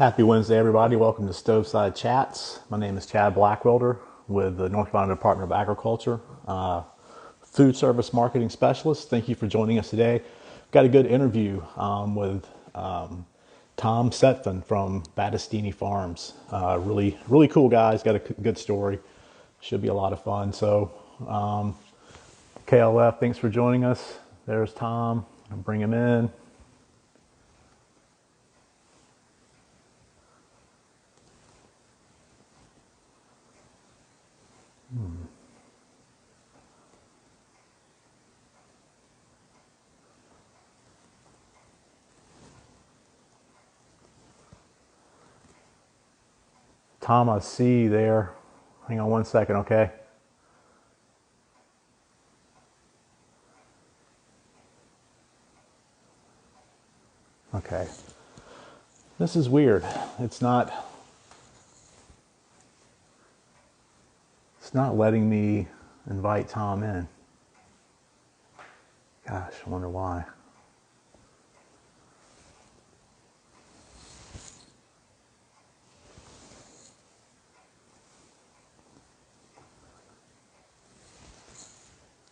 Happy Wednesday, everybody. Welcome to Stoveside Chats. My name is Chad Blackwelder with the North Carolina Department of Agriculture, food service marketing specialist. Thank you for joining us today. Got a good interview with Tom Sephton from Batistini Farms. Really cool guy. He's got a good story. Should be a lot of fun. So, KLF, thanks for joining us. There's Tom. I'll bring him in. Tom, I see you there. Hang on one second, okay? Okay. This is weird. It's not letting me invite Tom in. Gosh, I wonder why.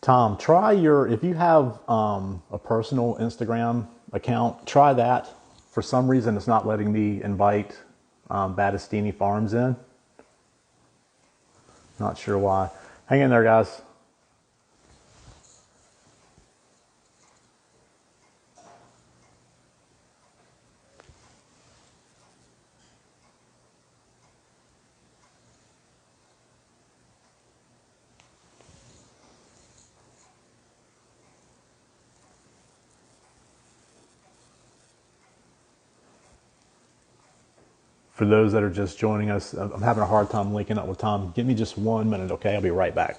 Tom, try if you have a personal Instagram account, try that. For some reason, it's not letting me invite Batistini Farms in. Not sure why. Hang in there, guys. For those that are just joining us, I'm having a hard time linking up with Tom. Give me just 1 minute, okay? I'll be right back.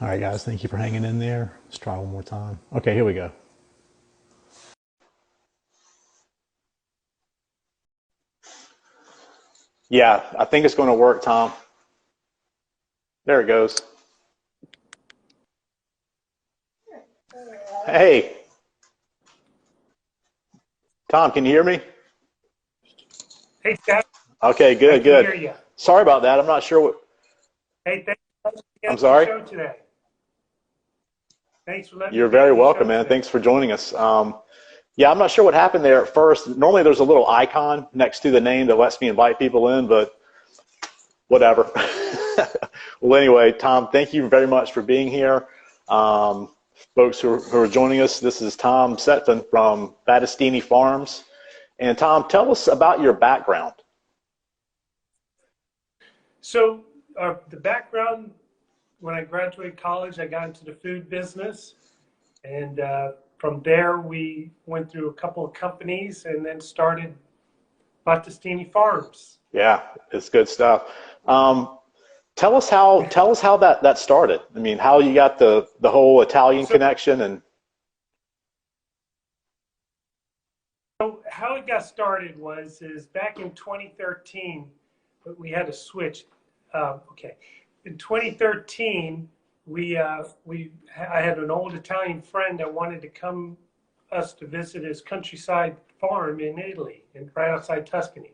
All right, guys, thank you for hanging in there. Let's try one more time. Okay, here we go. Yeah, I think it's going to work, Tom. There it goes. Hey, Tom, can you hear me? Hey, Steph. Okay, I good, can hear good. you. Sorry about that. I'm not sure what. Hey, thanks for letting me I'm on your sorry. show today. Thanks for letting me You're be on very your welcome, show man. today. Thanks for joining us. Yeah, I'm not sure what happened there at first. Normally there's a little icon next to the name that lets me invite people in, but whatever. Well, anyway, Tom, thank you very much for being here. Folks who are joining us, this is Tom Sephton from Batistini Farms. And Tom, tell us about your background. So, the background, when I graduated college, I got into the food business. And from there, we went through a couple of companies and then started Batistini Farms. Yeah, it's good stuff. Tell us how that started. I mean, how you got the whole Italian So, connection and so how it got started is back in 2013, we had a switch. Okay. in 2013, I had an old Italian friend that wanted to come us to visit his countryside farm in Italy, and right outside Tuscany.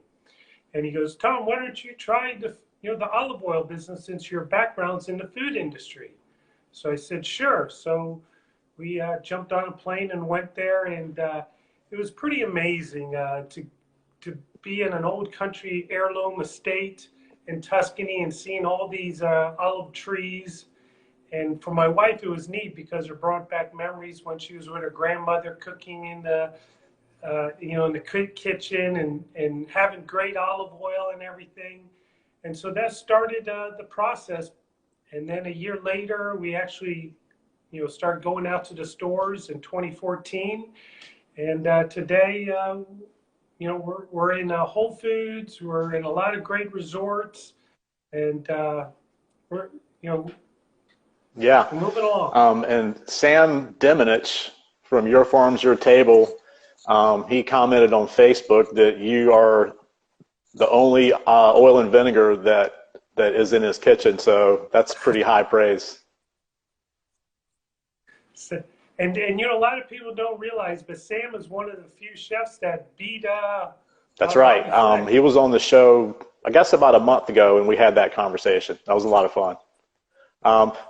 And he goes, Tom, why don't you try the olive oil business since your background's in the food industry? So I said, sure. So we jumped on a plane and went there, and it was pretty amazing to be in an old country heirloom estate in Tuscany and seeing all these olive trees. And for my wife, it was neat because it brought back memories when she was with her grandmother cooking in the in the kitchen and having great olive oil and everything. And so that started the process. And then a year later, we actually, started going out to the stores in 2014. And today, we're in Whole Foods. We're in a lot of great resorts, and we're, Yeah. moving along. And Sam Demonich from Your Farms, Your Table, he commented on Facebook that you are the only oil and vinegar that is in his kitchen. So that's pretty high praise. So, and a lot of people don't realize, but Sam is one of the few chefs that beat. That's right. He was on the show, I guess, about a month ago, and we had that conversation. That was a lot of fun.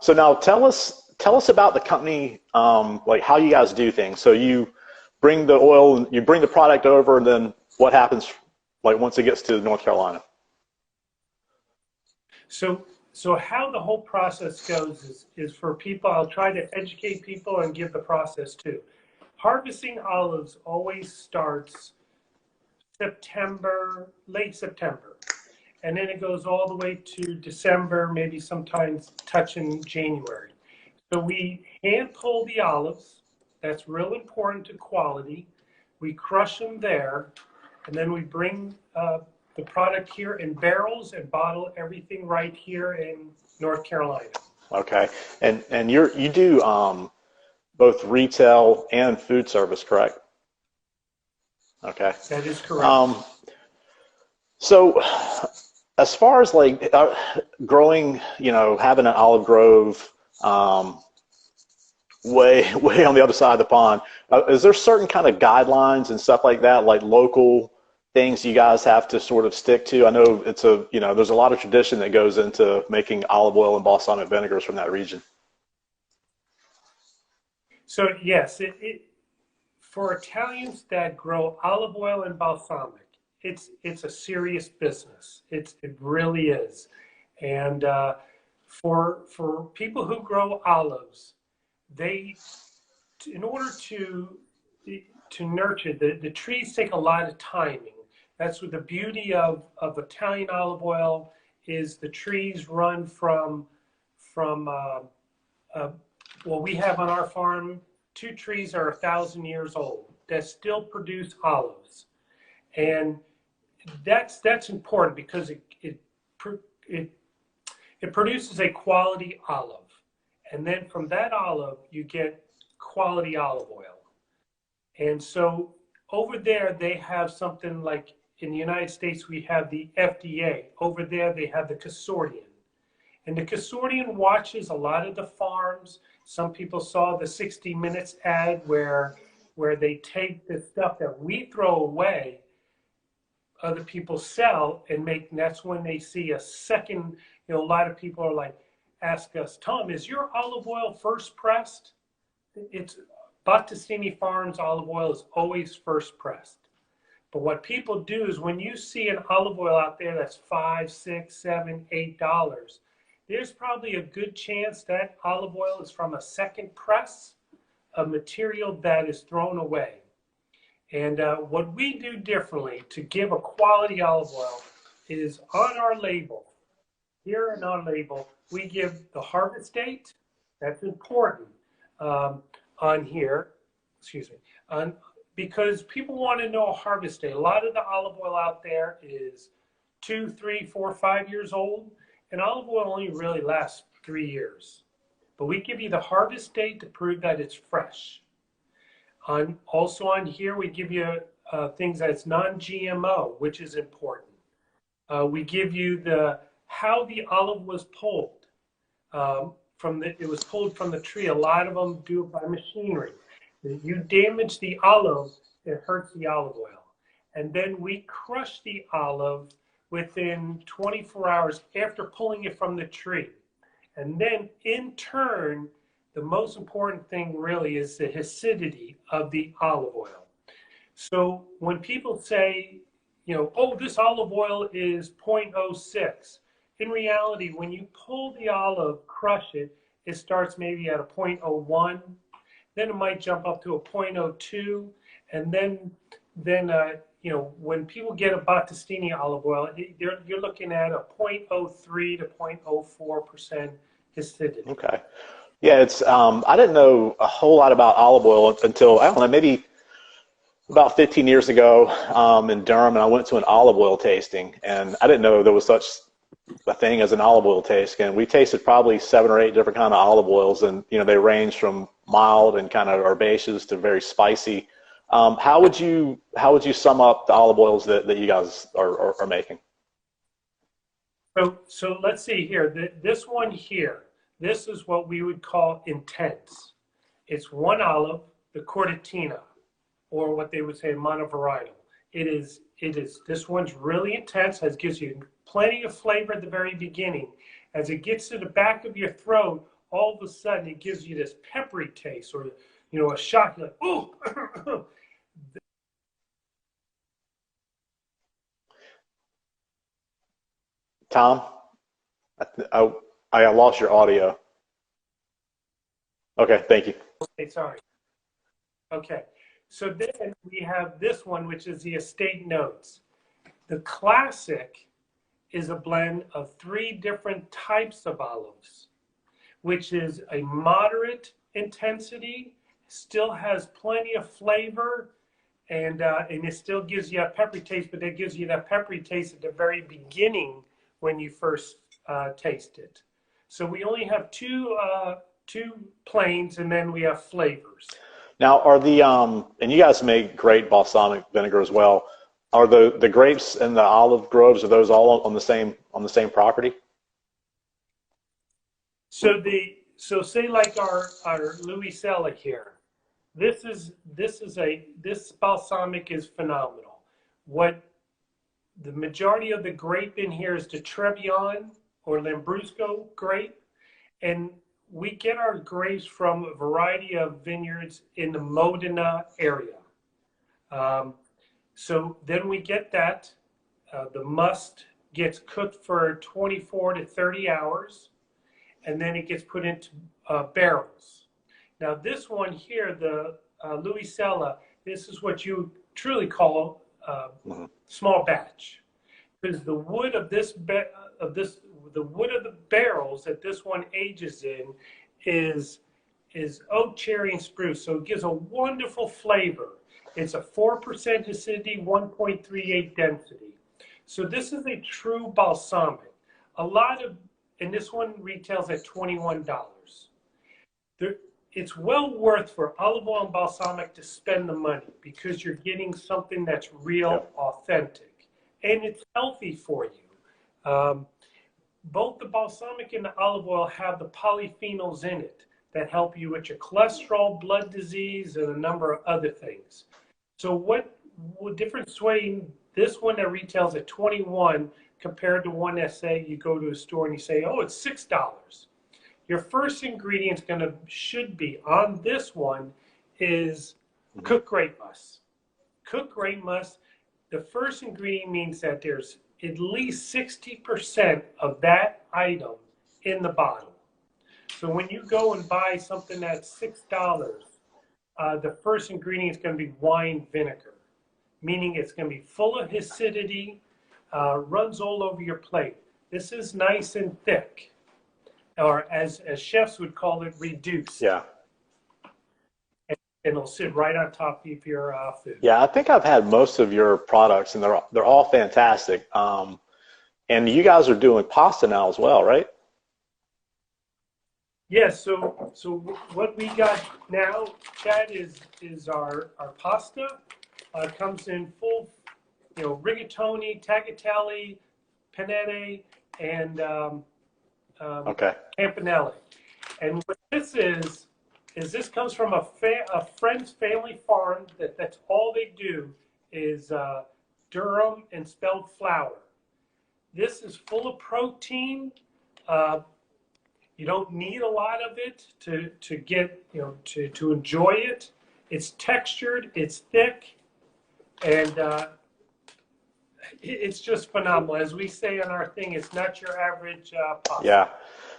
So now tell us about the company, like how you guys do things. So you bring the oil, you bring the product over, and then what happens like once it gets to North Carolina? So how the whole process goes is for people, I'll try to educate people and give the process too. Harvesting olives always starts late September. And then it goes all the way to December, maybe sometimes touching January. So we hand pull the olives. That's real important to quality. We crush them there, and then we bring the product here in barrels and bottle everything right here in North Carolina. Okay, and you do both retail and food service, correct? Okay, that is correct. So as far as like growing, having an olive grove way on the other side of the pond, is there certain kind of guidelines and stuff like that, like local things you guys have to sort of stick to? I know there's a lot of tradition that goes into making olive oil and balsamic vinegars from that region. So yes, for Italians that grow olive oil and balsamic, it's a serious business. It really is. And for people who grow olives, in order to nurture the trees, take a lot of timing. That's what the beauty of Italian olive oil is. The trees run from well, we have on our farm 2 trees are 1,000 years old that still produce olives, and that's important because it produces a quality olive, and then from that olive you get quality olive oil. And so over there they have something like, in the United States we have the FDA. Over there they have the consortium. And the consortium watches a lot of the farms. Some people saw the 60 Minutes ad where they take the stuff that we throw away, other people sell and make, and that's when they see a second, a lot of people are like, ask us, Tom, is your olive oil first pressed? It's Batistini Farms olive oil is always first pressed. But what people do is when you see an olive oil out there that's $5, $6, $7, $8, there's probably a good chance that olive oil is from a second press, a material that is thrown away. And what we do differently to give a quality olive oil is on our label, here on our label, we give the harvest date. That's important on here, because people want to know a harvest date. A lot of the olive oil out there is 2, 3, 4, 5 years old. And olive oil only really lasts 3 years. But we give you the harvest date to prove that it's fresh. Also on here, we give you things that's non-GMO, which is important. We give you how the olive was pulled. it was pulled from the tree. A lot of them do it by machinery. You damage the olive, it hurts the olive oil. And then we crush the olive within 24 hours after pulling it from the tree. And then in turn, the most important thing really is the acidity of the olive oil. So when people say, oh, this olive oil is 0.06, in reality, when you pull the olive, crush it, it starts maybe at a 0.01, then it might jump up to a 0.02, and then when people get a Batistini olive oil, you're looking at a 0.03 to 0.04% acidity. Okay. Yeah, it's I didn't know a whole lot about olive oil until, I don't know, maybe about 15 years ago in Durham, and I went to an olive oil tasting, and I didn't know there was such a thing as an olive oil tasting. And we tasted probably 7 or 8 different kind of olive oils, and they range from mild and kind of herbaceous to very spicy. How would you sum up the olive oils that you guys are making? So let's see here. This one here, this is what we would call intense. It's one olive, the Cordatina, or what they would say monovarietal. It is. This one's really intense. Gives you plenty of flavor at the very beginning. As it gets to the back of your throat, all of a sudden it gives you this peppery taste, or a shock. You're like, oh. Tom, I lost your audio. Okay, thank you. Okay, sorry. Okay, so then we have this one, which is the estate notes. The classic is a blend of 3 different types of olives, which is a moderate intensity, still has plenty of flavor, and it still gives you a peppery taste, but it gives you that peppery taste at the very beginning when you first taste it. So we only have two planes, and then we have flavors. Now, are the and you guys make great balsamic vinegar as well. Are the grapes and the olive groves, are those all on the same property? So say like our Louisella here. This balsamic is phenomenal. What the majority of the grape in here is the Trebbiano or Lambrusco grape, and we get our grapes from a variety of vineyards in the Modena area. So then we get that. The must gets cooked for 24 to 30 hours, and then it gets put into barrels. Now this one here, the Louisella, this is what you truly call small batch, because the wood of the wood of the barrels that this one ages in is oak, cherry, and spruce. So it gives a wonderful flavor. It's a 4% acidity, 1.38 density. So this is a true balsamic. And this one retails at $21. It's well worth for olive oil and balsamic to spend the money, because you're getting something that's real, authentic, and it's healthy for you. Both the balsamic and the olive oil have the polyphenols in it that help you with your cholesterol, blood disease, and a number of other things. So what difference between this one that retails at 21 compared to one that, say, you go to a store and you say, oh, it's $6. Your first ingredient should be on this one is cooked grape must. Cooked grape must, the first ingredient means that there's at least 60% of that item in the bottle. So when you go and buy something that's $6, the first ingredient is going to be wine vinegar, meaning it's going to be full of acidity, runs all over your plate. This is nice and thick, or as chefs would call it, reduced. Yeah. And it'll sit right on top of your food. Yeah, I think I've had most of your products, and they're all fantastic. And you guys are doing pasta now as well, right? Yes. So what we got now, Chad, is our pasta. Comes in full, rigatoni, tagliatelle, penne, and Okay. Campanelli. And what this is this comes from a friend's family farm that's all they do is durum and spelled flour. This is full of protein. Uh, you don't need a lot of it to get, to enjoy it. It's textured, it's thick, and it's just phenomenal. As we say on our thing, it's not your average pasta. Yeah.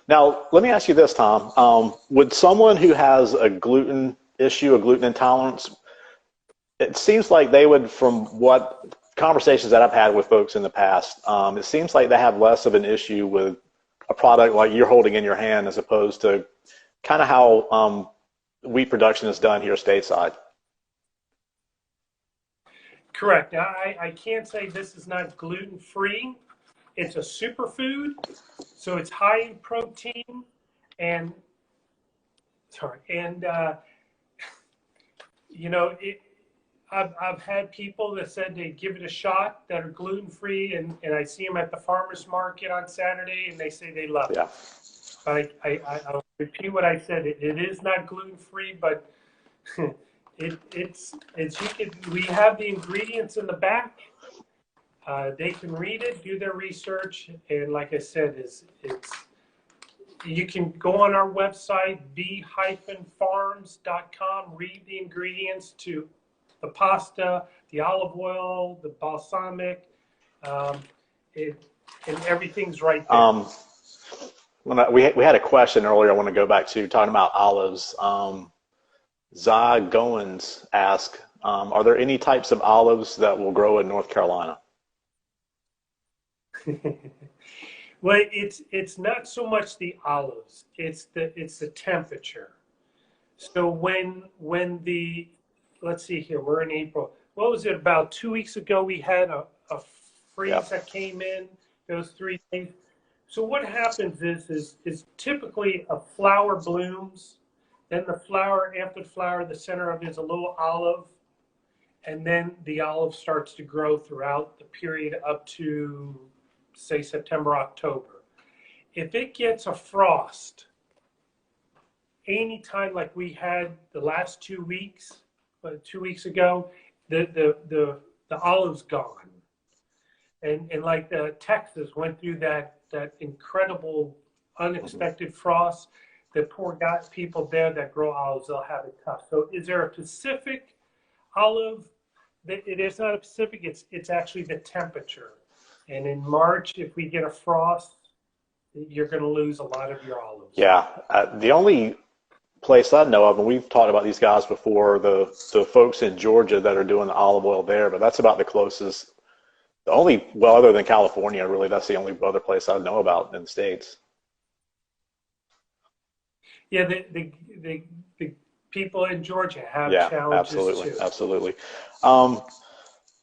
Now, let me ask you this, Tom. Would someone who has a gluten issue, a gluten intolerance, it seems like they would, from what conversations that I've had with folks in the past, it seems like they have less of an issue with a product like you're holding in your hand as opposed to kind of how wheat production is done here stateside. Correct. Now, I can't say this is not gluten-free. It's a superfood, so it's high in protein and I've had people that said they give it a shot that are gluten-free, and I see them at the farmer's market on Saturday, and they say they love it. Yeah. I'll repeat what I said. It is not gluten-free, but we have the ingredients in the back. They can read it, do their research, and like I said, you can go on our website, b-farms.com, read the ingredients to the pasta, the olive oil, the balsamic, and everything's right there. We had a question earlier I want to go back to, talking about olives. Zah Goins asked, are there any types of olives that will grow in North Carolina? Well, it's not so much the olives, it's the temperature. So when let's see here, we're in April. What was it, about 2 weeks ago we had a freeze that came in, those 3 days. So what happens is typically a flower blooms, then the flower, after the flower, the center of it is a little olive, and then the olive starts to grow throughout the period up to, say, September, October. If it gets a frost, anytime like we had the last 2 weeks, 2 weeks ago, the olive's gone. And like Texas went through that incredible, unexpected frost. The poor people there that grow olives, they'll have it tough. So is there a Pacific olive? It is not a Pacific, it's actually the temperature. And in March, if we get a frost, you're going to lose a lot of your olives. Yeah. The only place I know of, and we've talked about these guys before, the folks in Georgia that are doing the olive oil there, but that's about the closest. The only, well, other than California, really, that's the only other place I know about in the States. Yeah, the people in Georgia have challenges absolutely, too. Absolutely.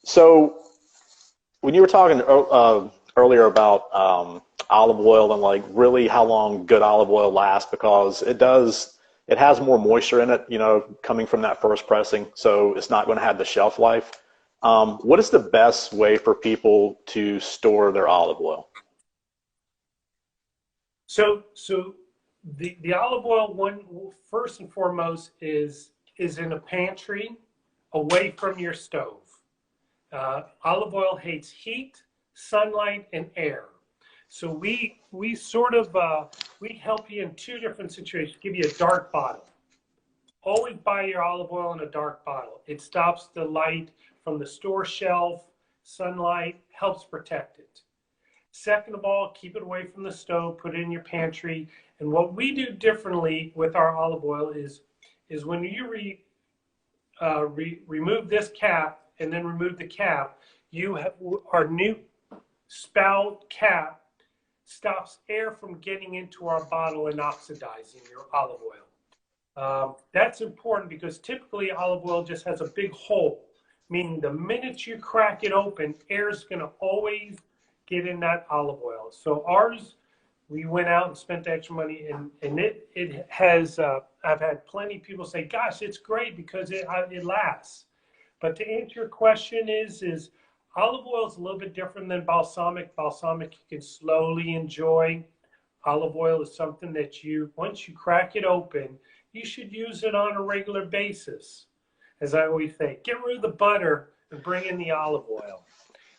So when you were talking earlier about olive oil and like really how long good olive oil lasts, because it has more moisture in it, coming from that first pressing, so it's not going to have the shelf life. What is the best way for people to store their olive oil? So the olive oil, first and foremost, is in a pantry away from your stove. Olive oil hates heat, sunlight, and air. So we sort of we help you in two different situations. Give you a dark bottle. Always buy your olive oil in a dark bottle. It stops the light from the store shelf, sunlight, helps protect it. Second of all, keep it away from the stove, put it in your pantry. And what we do differently with our olive oil is when you remove this cap and then remove the cap, you have our new spout cap stops air from getting into our bottle and oxidizing your olive oil. That's important because typically olive oil just has a big hole, meaning the minute you crack it open, air is going to always get in that olive oil. So ours, we went out and spent the extra money, and it has, I've had plenty of people say, gosh, it's great because it lasts. But to answer your question is olive oil is a little bit different than balsamic. Balsamic you can slowly enjoy. Olive oil is something that once you crack it open, you should use it on a regular basis. As I always say, get rid of the butter and bring in the olive oil.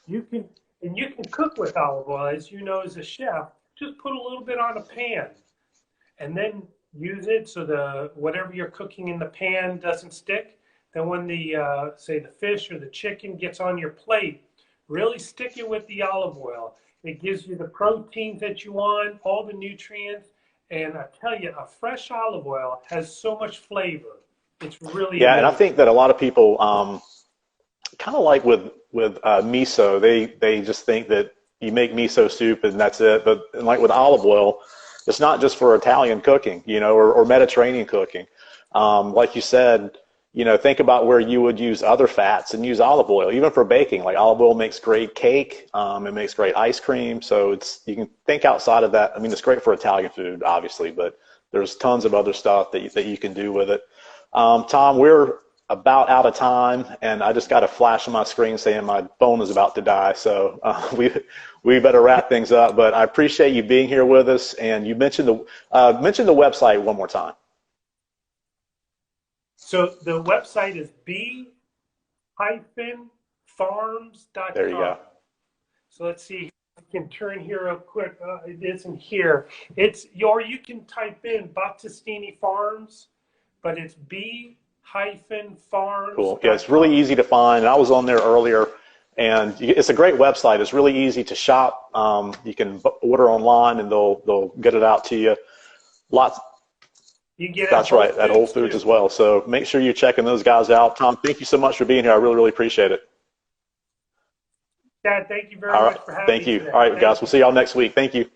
You can, and you can cook with olive oil, as you know, as a chef. Just put a little bit on a pan, and then use it so the whatever you're cooking in the pan doesn't stick. Then when the say the fish or the chicken gets on your plate, really stick it with the olive oil. It gives you the proteins that you want, all the nutrients, and I tell you, a fresh olive oil has so much flavor. It's really Yeah, and I amazing. think that a lot of people, kind of like with miso, they just think that you make miso soup and that's it. But like with olive oil, it's not just for Italian cooking, or Mediterranean cooking. Like you said, think about where you would use other fats and use olive oil, even for baking. Like olive oil makes great cake, it makes great ice cream. So you can think outside of that. I mean, it's great for Italian food, obviously, but there's tons of other stuff that you can do with it. Tom, we're about out of time, and I just got a flash on my screen saying my phone is about to die. So we better wrap things up. But I appreciate you being here with us. And you mentioned the website one more time. So the website is b-farms.com. There you go. So let's see. I can turn here real quick. It isn't here. Or you can type in Batistini Farms, but it's b-farms. Cool. Yeah, it's really easy to find. I was on there earlier, and it's a great website. It's really easy to shop. You can order online, and they'll get it out to you. Lots. You get That's right, at Whole Foods as well. So make sure you're checking those guys out. Tom, thank you so much for being here. I really, really appreciate it. Dad, thank you very much for having me. Thank you. All right, guys, we'll see y'all next week. Thank you.